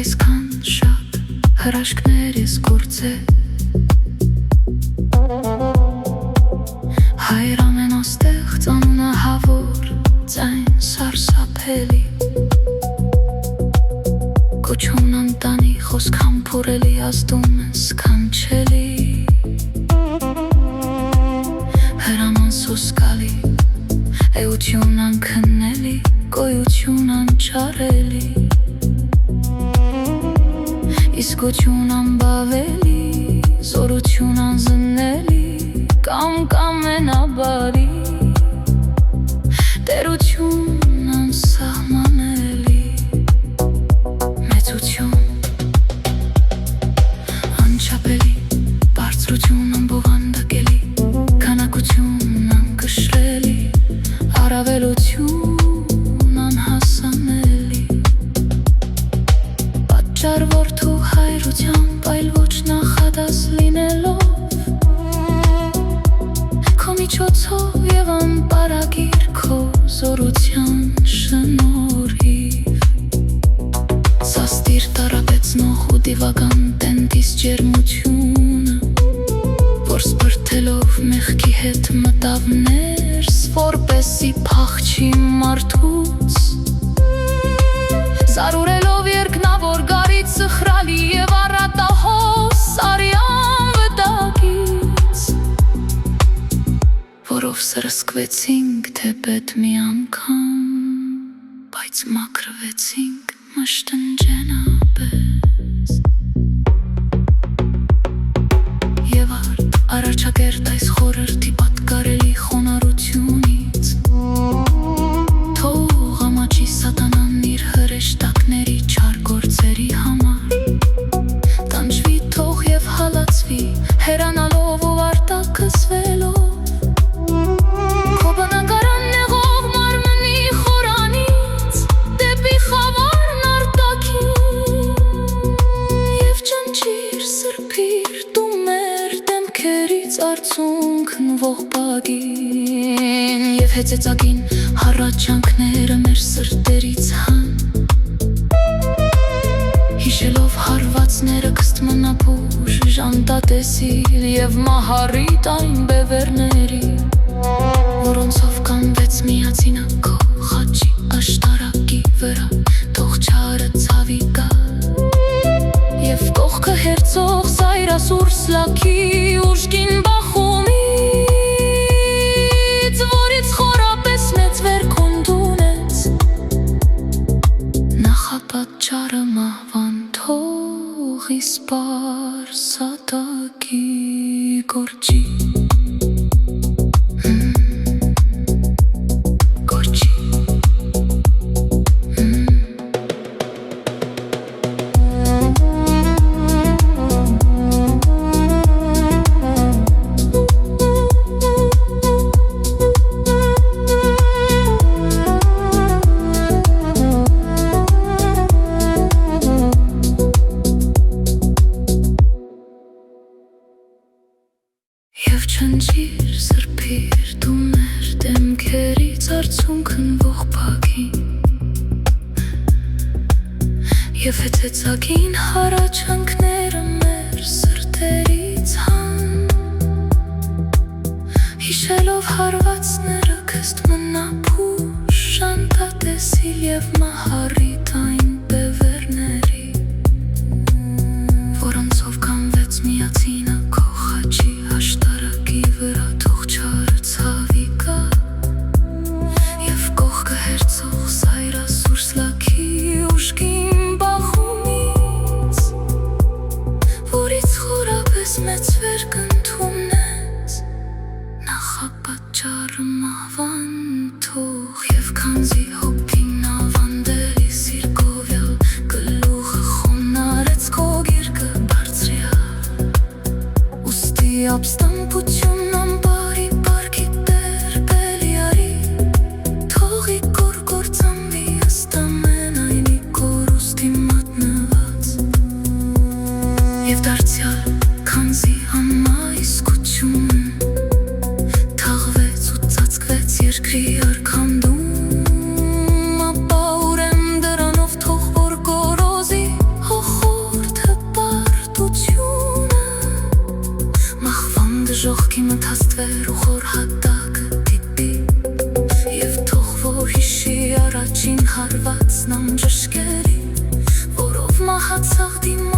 այսքան շատ հրաշքներ ես գործել Հայր ամենաստեղծ անունահավոր ձայն սարսափելի Կոչում անտանի խոսք համբուրելի ազդում են սքանչելի Հրաման սոսկալի էություն անքննելի Գոյություն անչարելի Իսկություն անբավելի Զորություն անզննելի Կամ մենաբարի Տերություն անսահմանելի Մեծություն Անչափելի Բարձրություն անբովանդակելի Քանակություն անկշռելի Առավելություն անհասանելի Պատճառ որդու հայրությամբ այլ ոչ նախադաս լինելով Միջոցով և անպարագիր քո զորության շնորհիվ Սաստիր տարապեցնող ու դիվական տենտիս ջերմությունը Որ սպրթելով մեղքի հետ մտավ ներս Որպեսի փախչի մարդուց Զարուրելով երկնավոր գարից սխրալի և առատահոս արյան վտակից Որով սրսկվեցինք թեպետ մի անգամ Բայց մաքրվեցինք մշտնջենապես Եվ արդ առաջակերտ այս խորհրդի պատկարելի խոնարհությունից Թող ամաչի սատանան իր հրեշտակների չար գործերի համար Տանջվի թող և հալածվի հեռանալով ու արտաքսվելով Արցունքն ողբագին Եվ հեծեցակին հառաչանքները մեր սրտերից հան Հիշելով հարվածները կստմնապուր ժանտատեսիլ Եվ մահարիտ այն բևերների Որոնցով կանվեց միացինը քո խաչի աշտարակի վրա Թող չարը ցավի գա Եվ կողքը հերցող սայրասուր սլաքի ուժգին բախումից Որից խորապես մեծ վերքունդունեց Նախապատճառը մահվան թող իսպար սատակի գործի Եվ չնջիր սրբիր դու մեր դեմքերից արցունքն ողբագին Եվ հեծեցակին հառաչանքները մեր սրտերից հան Հիշելով հարվածները կստմնապուր ժանտատեսիլ և մահարիտ այն բևերների Որոնցով կանվեց միացինը քո խաչի աշտարակի վրա թող չարը ցավի գա Եվ կողքը հերցող սայրասուր սլաքի ուժգին բախումից Որից խորապես մեծ վերքընդունեց Նախապատճառը մահվան թող Եվ քանզի հոգին ավանդելի սիրկովյալ Գլուխը խոնարեց քո գիրկը բարձրյալ Ուստի ապստամբություն անբարի պարկի տերպելի արի Թողի կորկործանվի ըստ ամեն այնի կորուստի մատնված Եվ դարձյալ քանզի անմայսկություն Թաղվեց ու ծածկվեց երկրի արքանդում առաջին հարվածն անջշկերի, որով մահացավ դիմացի